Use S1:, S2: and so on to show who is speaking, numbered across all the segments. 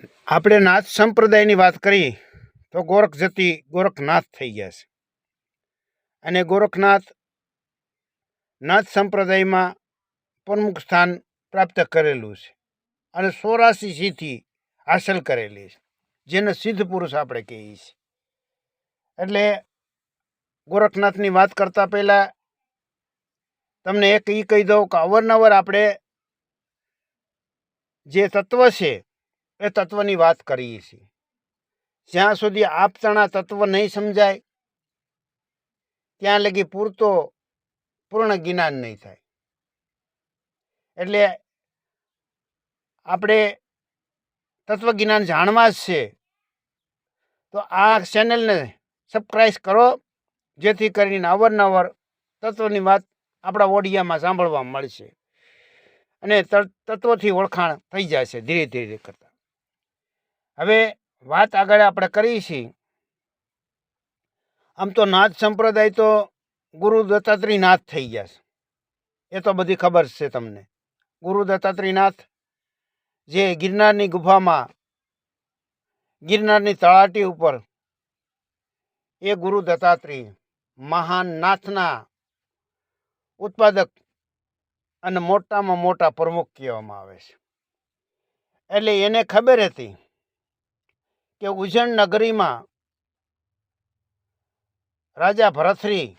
S1: આપણે નાથ સંપ્રદાયની વાત કરી તો ગોરખ જતી ગોરખનાથ થઈ ગયા છે. અને ગોરખનાથ નાથ સંપ્રદાયમાં પ્રમુખ સ્થાન પ્રાપ્ત કરેલું છે અને 84 સિદ્ધિ હાંસલ કરેલી છે, જેને સિદ્ધ પુરુષ આપણે કહીએ છીએ. એટલે ગોરખનાથની વાત કરતાં પહેલાં તમને એક એ કહી દઉં કે અવારનવાર આપણે જે તત્વ છે એ તત્વની વાત કરીએ છીએ. જ્યાં સુધી આપતણા તત્વ નહીં સમજાય ત્યાં લગી પૂર્ણ જ્ઞાન નહીં થાય. એટલે આપણે તત્વજ્ઞાન જાણવા જ છે તો આ ચેનલને સબસ્ક્રાઈબ કરો, જેથી કરીને અવારનવાર તત્વની વાત આપણા ઓડિયામાં સાંભળવા મળશે અને તત્વથી ઓળખાણ થઈ જશે ધીરે ધીરે કરતા. હવે વાત આગળ આપણે કરી છીએ. આમ તો નાથ સંપ્રદાય તો ગુરુ દત્તાત્રેય નાથ થઈ ગયા છે, એ તો બધી ખબર છે તમને. ગુરુ દત્તાત્રેય નાથ જે ગિરનારની ગુફામાં ગિરનારની તળાટી ઉપર એ ગુરુ દત્તાત્રેય મહાન નાથના ઉત્પાદક અને મોટામાં મોટા પ્રમુખ કહેવામાં આવે છે. એટલે એને ખબર હતી કે ઉજ્જૈન નગરીમાં રાજા ભરથરી,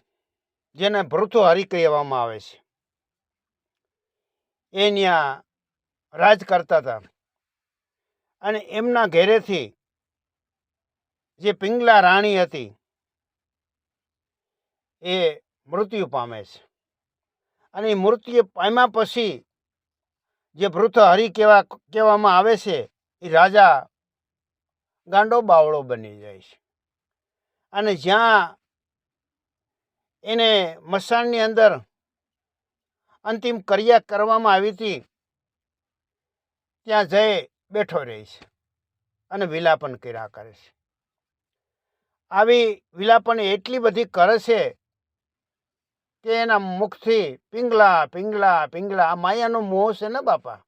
S1: જેને ભૃતુહરિ કહેવામાં આવે છે, એ ત્યાં રાજ કરતા હતા. અને એમના ઘેરેથી જે પિંગલા રાણી હતી એ મૃત્યુ પામે છે. અને એ મૃત્યુ પામ્યા પછી જે ભૃતુહરિ કહેવામાં આવે છે એ રાજા ગાંડો બાવળો બની જાય છે. અને જ્યાં એને મસાણની અંદર અંતિમ ક્રિયા કરવામાં આવી હતી ત્યાં જઈ બેઠો રહે છે અને વિલાપન કર્યા કરે છે. આવી વિલાપન એટલી બધી કરે છે કે એના મુખથી પિંગલા પિંગલા પિંગલા. આ માયાનો મોહ છે ને બાપા.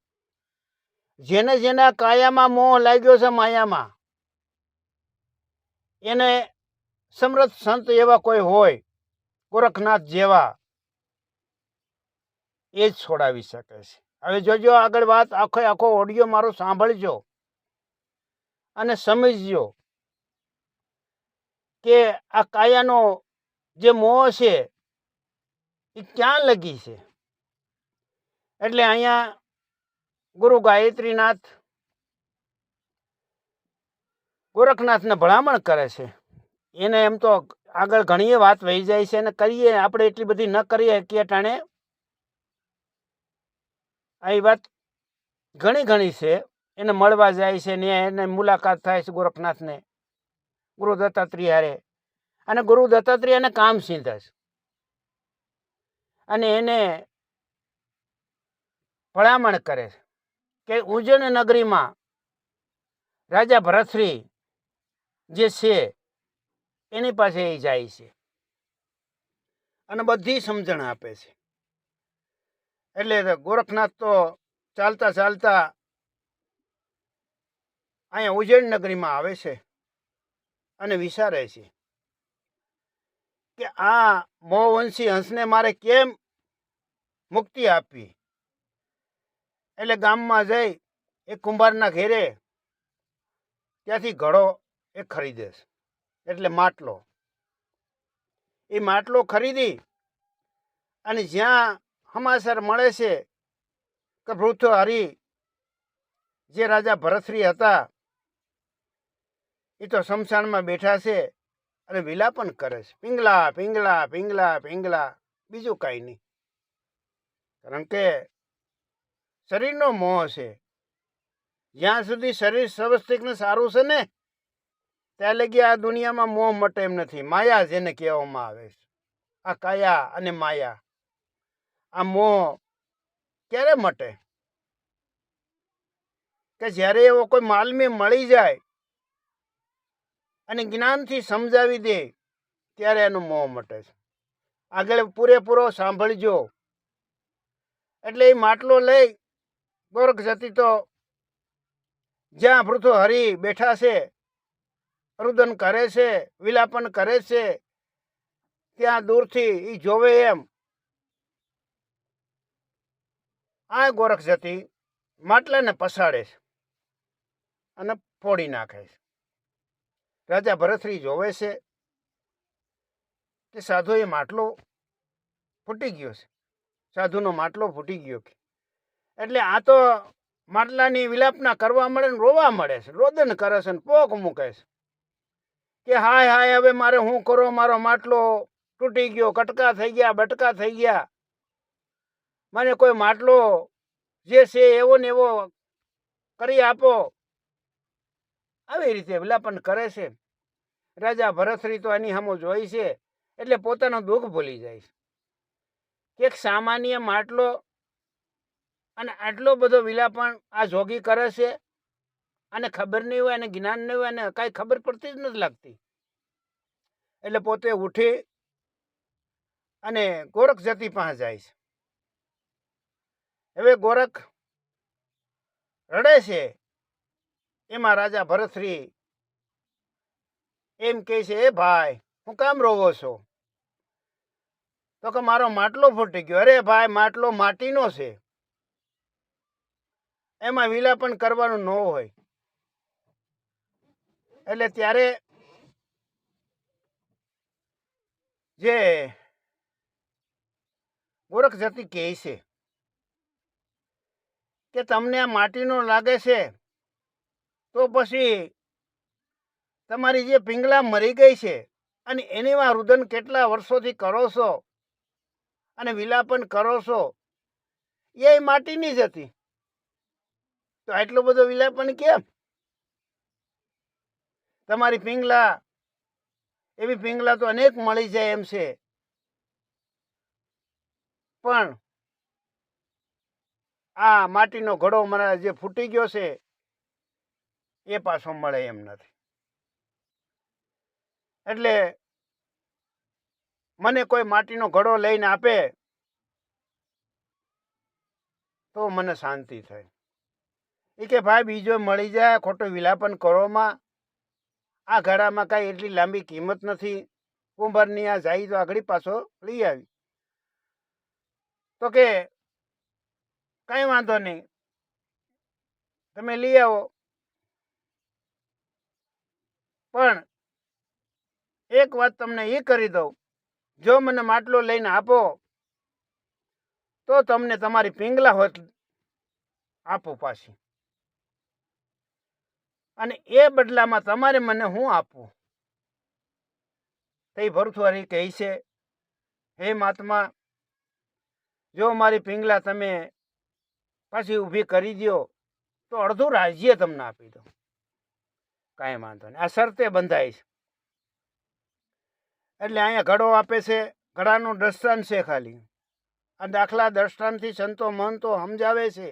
S1: જેને જેના કાયામાં મોહ લાગ્યો છે માયામાં, એને સમર્થ સંત એવા કોઈ હોય ગોરખનાથ જેવા, એ જ છોડાવી શકે છે. હવે જોજો આગળ વાત, આખો ઓડિયો મારો સાંભળજો અને સમજજો કે આ કાયાનો જે મોહ છે એ ક્યાં લગી છે. એટલે અહીંયા ગુરુ ગાયત્રીનાથ ગોરખનાથને ભલામણ કરે છે. એને એમ તો આગળ ઘણી વાત વહી જાય છે અને કરીએ આપણે એટલી બધી ન કરીએ કે ટાણે આ વાત ઘણી છે. એને મળવા જાય છે ને એને મુલાકાત થાય છે ગોરખનાથને ગુરુ દત્તાત્રેય હારે. અને ગુરુ દત્તાત્રેય એને કામ સીધે છે અને એને ભલામણ કરે છે કે ઉજ્જૈન નગરીમાં રાજા ભરથરી જે છે એની પાસે એ જાય છે અને બધી સમજણ આપે છે. એટલે ગોરખનાથ તો ચાલતા ચાલતા અહીંયા ઉજ્જૈન નગરીમાં આવે છે અને વિચારે છે કે આ મોહવંશી હંસને મારે કેમ મુક્તિ આપવી. એટલે ગામમાં જઈ એ કુંભારના ઘેરે ત્યાંથી ઘડો એ ખરીદે છે, એટલે માટલો. એ માટલો ખરીદી અને જ્યાં સમાચાર મળે છે કે ભૃતુહરિ જે રાજા ભરથરી હતા એ તો શમશાનમાં બેઠા છે અને વિલાપન કરે છે, પિંગલા પિંગલા પિંગલા પિંગલા, બીજું કાંઈ નહીં. કારણ કે શરીરનો મોહ છે. જ્યાં સુધી શરીર સ્વસ્તિક ને સારું છે ને ત્યાં લગી આ દુનિયામાં મોહ મટે એમ નથી. માયા જેને કહેવામાં આવે છે, આ કાયા અને માયા, આ મોહ ક્યારે મટે? કે જ્યારે એવો કોઈ માલમી મળી જાય અને જ્ઞાનથી સમજાવી દે ત્યારે એનો મોહ મટે છે. આગળ પૂરેપૂરો સાંભળજો. એટલે એ માટલો લઈ ગોરખ જતી તો જ્યાં ભૃતૃહરિ બેઠા છે, રુદન કરે છે, વિલાપન કરે છે, ત્યાં દૂરથી એ જોવે એમ આ ગોરખ જતી માટલાને પસાડે છે અને ફોડી નાખે છે. રાજા ભરતરી જોવે છે કે સાધુએ માટલો ફૂટી ગયો છે, સાધુનો માટલો ફૂટી ગયો કે એટલે આ તો માટલાની વિલાપના કરવા મળે ને રોવા મળે છે, રોદન કરે છે ને પોક મૂકે છે કે હાય હાય હવે મારે શું કરો, મારો માટલો તૂટી ગયો, કટકા થઈ ગયા, બટકા થઈ ગયા, મને કોઈ માટલો જે છે એવો ને એવો કરી આપો. આવી રીતે વિલાપન કરે છે. રાજા ભરતરી તો એની સામું જોઈ છે એટલે પોતાનું દુઃખ ભૂલી જાય છે કે એક સામાન્ય માટલો અને આટલો બધો વિલાપન આ જોગી કરે છે, અને ખબર નહીં હોય, અને જ્ઞાન નહીં હોય, અને કાંઈ ખબર પડતી જ નથી લાગતી. એટલે પોતે ઉઠી અને ગોરખ જતી પાસે જાય છે. હવે ગોરખ રડે છે, એમાં રાજા ભરતરી એમ કહે છે, એ ભાઈ હું કામ રોવો છો? તો કે મારો માટલો ફૂટી ગયો. અરે ભાઈ, માટલો માટીનો છે, એમાં વિલાપન કરવાનું ન હોય. એટલે ત્યારે જે ગોરખ જતી કહે છે કે તમને આ માટીનો લાગે છે તો પછી તમારી જે પિંગલા મરી ગઈ છે અને એનીમાં રુદન કેટલા વર્ષોથી કરો છો અને વિલાપન કરો છો, એ માટીની જ હતી, તો આટલું બધું વિલાપન કેમ? તમારી પિંગલા એવી પિંગલા તો અનેક મળી જાય એમ છે, પણ આ માટીનો ઘડો મારા જે ફૂટી ગયો છે એ પાછો મળે એમ નથી. એટલે મને કોઈ માટીનો ઘડો લઈને આપે તો મને શાંતિ થાય. એ કે ભાઈ બીજો મળી જાય, ખોટું વિલાપન કરોમાં, આ ઘડામાં કાંઈ એટલી લાંબી કિંમત નથી, કુંભારની આ જાય તો આગળ પાછો લઈ આવી. તો કે કાંઈ વાંધો નહીં, તમે લઈ આવો, પણ એક વાત તમને એ કરી દઉં, જો મને માટલો લઈને આપો તો તમને તમારી પિંગલા હોત આપો પાછી, અને એ બદલામાં તમારે મને હું આપવું? તે ભરથુહરિ કહે છે, હે મહાત્મા, જો મારી પિંગલા તમે પાછી ઊભી કરી દો તો અડધું રાજ્ય તમને આપી દો. કાંઈ વાંધો નહીં, આ શરતે બંધાય છે. એટલે અહીંયા ઘડો આપે છે, ઘડાનું દ્રષ્ટાંત છે ખાલી, આ દાખલા દ્રષ્ટાંતથી સંતો મહંતો સમજાવે છે.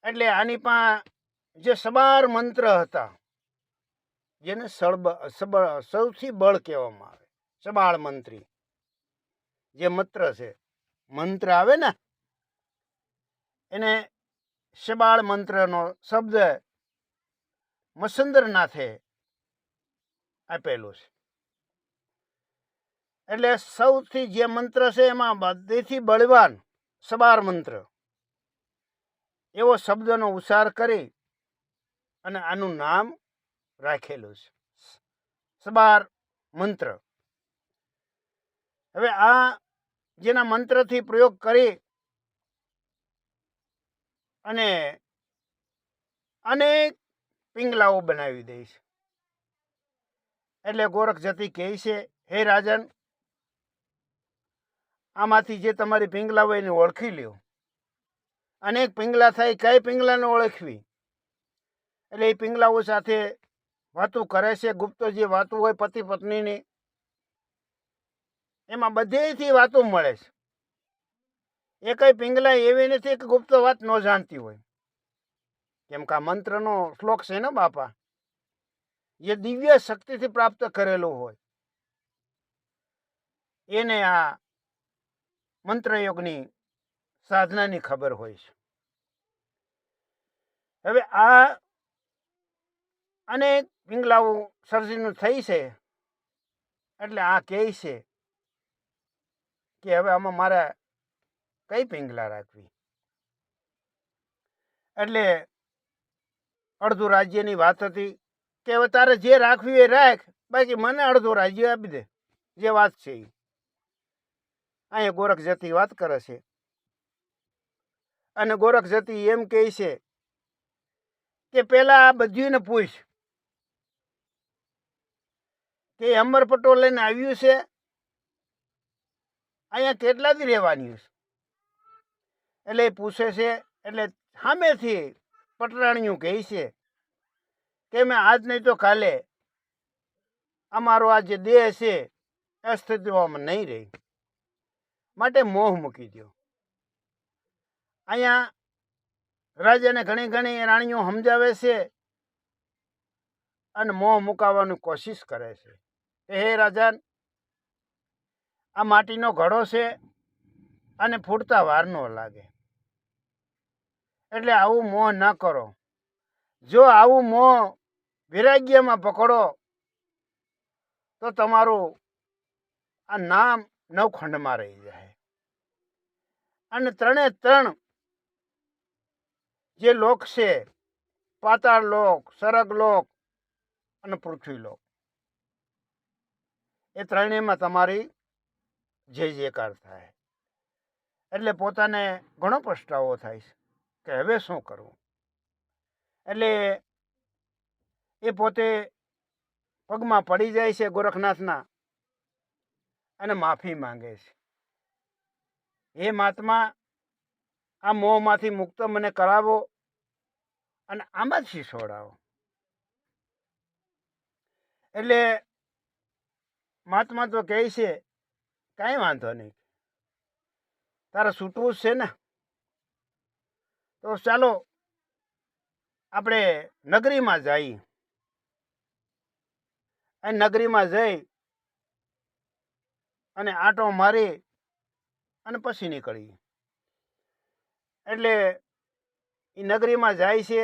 S1: એટલે આની પાસે જે સબાર મંત્ર હતા, જેને સૌથી બળ કહેવામાં આવે, સબાળ મંત્રી જે મંત્ર છે, મંત્ર આવે ને એને સબાળ મંત્રનો શબ્દ મસંદરનાથે આપેલું છે. એટલે સૌથી જે મંત્ર છે એમાં બધેથી બળવાન સબાર મંત્ર, એવો શબ્દનો ઉચ્ચાર કરી અને આનું નામ રાખેલું છે, સબાર મંત્ર. હવે આ જેના મંત્રથી પ્રયોગ કરી અને અનેક પિંગલાઓ બનાવી દે છે. એટલે ગોરખ જતી કહે છે, હે રાજન, આમાંથી જે તમારી પિંગલા હોય એને ઓળખી લ્યો. અનેક પિંગલા થાય, કઈ પિંગલાને ઓળખવી? એટલે એ પિંગલાઓ સાથે વાતો કરે છે, ગુપ્ત જે વાતો હોય પતિ પત્નીની, એમાં બધેથી વાતો મળે છે. એ કઈ પિંગલા એવી નથી કે ગુપ્ત વાત ન જાણતી હોય, કેમ કે આ મંત્રનો શ્લોક છે ને બાપા, જે દિવ્ય શક્તિથી પ્રાપ્ત કરેલું હોય એને આ મંત્રયોગની સાધનાની ખબર હોય છે. હવે આ અનેક પિંગલાઓ સર્જનું થઈ છે, એટલે આ કહે છે કે હવે આમાં મારે કઈ પિંગલા રાખવી. એટલે અડધું રાજ્યની વાત હતી કે હવે તારે જે રાખવી એ રાખ, બાકી મને અડધું રાજ્ય આપી દે. જે વાત છે એ અહીંયા ગોરખ જતી વાત કરે છે. અને ગોરખ જતી એમ કહે છે કે પેલા આ બધીને પૂછ કે અમર પટોળ લઈને આવ્યું છે, અહીંયા કેટલા દી રહેવાની છે. એટલે એ પૂછે છે. એટલે સામેથી પટરાણીઓ કહે છે કે મેં આજ નહીં તો કાલે અમારો આ જે દેહ છે એ અસ્તિત્વમાં નહીં રહી, માટે મોહ મૂકી દો. અહીંયા રાજાને ઘણી ઘણી રાણીઓ સમજાવે છે અને મોહ મુકાવવાની કોશિશ કરે છે કે હે રાજા, આ માટીનો ઘડો છે અને ફૂટતા વાર ન લાગે, એટલે આવું મોહ ન કરો. જો આવું મોહ વૈરાગ્યમાં પકડો તો તમારું આ નામ નવખંડમાં રહી જાય. અને ત્રણે ત્રણ જે લોક છે, પાતાળ લોક, સરગ લોક અને પૃથ્વી લોક, એ ત્રણેયમાં તમારી જય જયકાર થાય. એટલે પોતાને ઘણો પસ્તાવો થાય છે કે હવે શું કરવું. એટલે એ પોતે પગમાં પડી જાય છે ગોરખનાથના અને માફી માંગે છે. હે મહાત્મા, આ મોહમાંથી મુક્ત મને કરાવો અને આમાંથી છોડાવો. એટલે મહાત્મા તો કહે છે કાંઈ વાંધો નહીં, તારે છૂટવું છે ને, તો ચાલો આપણે નગરીમાં જઈએ. અને નગરીમાં જઈ અને આંટો મારી અને પછી નીકળીએ. એટલે એ નગરીમાં જાય છે.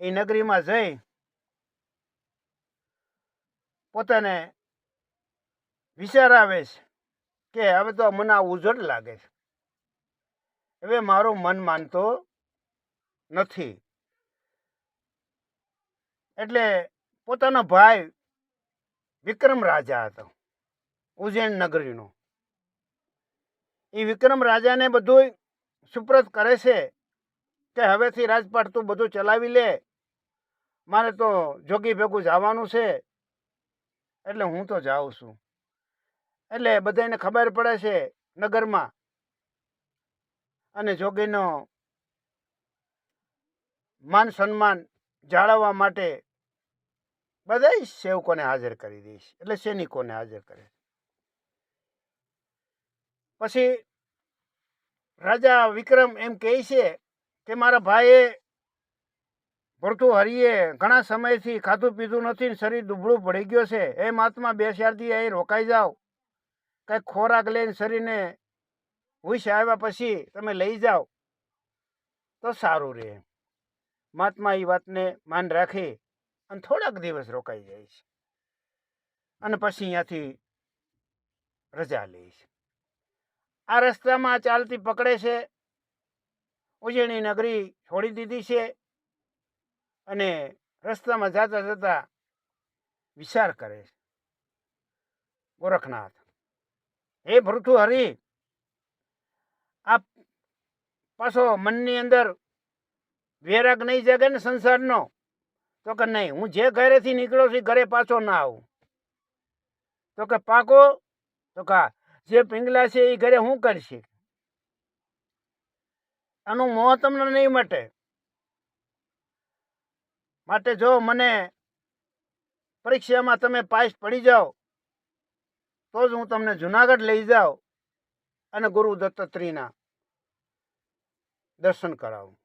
S1: એ નગરીમાં જઈ પોતાને વિચાર આવે છે કે હવે તો મને આ ઉજળ લાગે છે, હવે મારું મન માનતો નથી. એટલે પોતાનો ભાઈ વિક્રમ રાજા હતો ઉજ્જૈન નગરીનો. એ વિક્રમ રાજાને બધું સુપ્રત કરે છે કે હવેથી રાજપાટ તું બધું ચલાવી લે, મારે તો જોગી ભેગું જવાનું છે, એટલે હું તો જાઉં છું. એટલે બધાને ખબર પડે છે નગરમાં, અને જોગીનો માન સન્માન જાળવવા માટે બધા સેવકોને હાજર કરી દઈશ, એટલે સૈનિકોને હાજર કરે. પછી રાજા વિક્રમ એમ કહે છે કે મારા ભાઈએ ભરતું હરીએ ઘણા સમયથી ખાધું પીધું નથી ને શરીર દુબળું પડી ગયો છે. એ મહાત્મા 2-4 દી અહીં રોકાઈ જાઓ, કંઈક ખોરાક લઈને શરીરને હુશ આવ્યા પછી તમે લઈ જાઓ તો સારું રહે. મહાત્મા એ વાતને માન રાખી અને થોડાક દિવસ રોકાઈ જાય છે અને પછી અહીંયાથી રજા લે છે. આ રસ્તામાં ચાલતી પકડે છે, ઉજ્જૈની નગરી છોડી દીધી છે અને રસ્તામાં જતા જતા વિચાર કરે છે ગોરખનાથ, હે ભૃતુહરિ, આ પાછો મનની અંદર વેરાગ નહીં જાગે ને સંસારનો? તો કે નહીં, હું જે ઘરેથી નીકળ્યો છું ઘરે પાછો ના આવું. તો કે પાકો? તો કા જે પિંગલા છે એ ઘરે હું કરશે? આનું મોહ તમને નહીં મટે. માટે જો મને પરીક્ષામાં તમે પાસ પડી જાઓ તો જ હું તમને જુનાગઢ લઈ જાઉં અને ગુરુ દત્તાત્રેયના દર્શન કરાવું.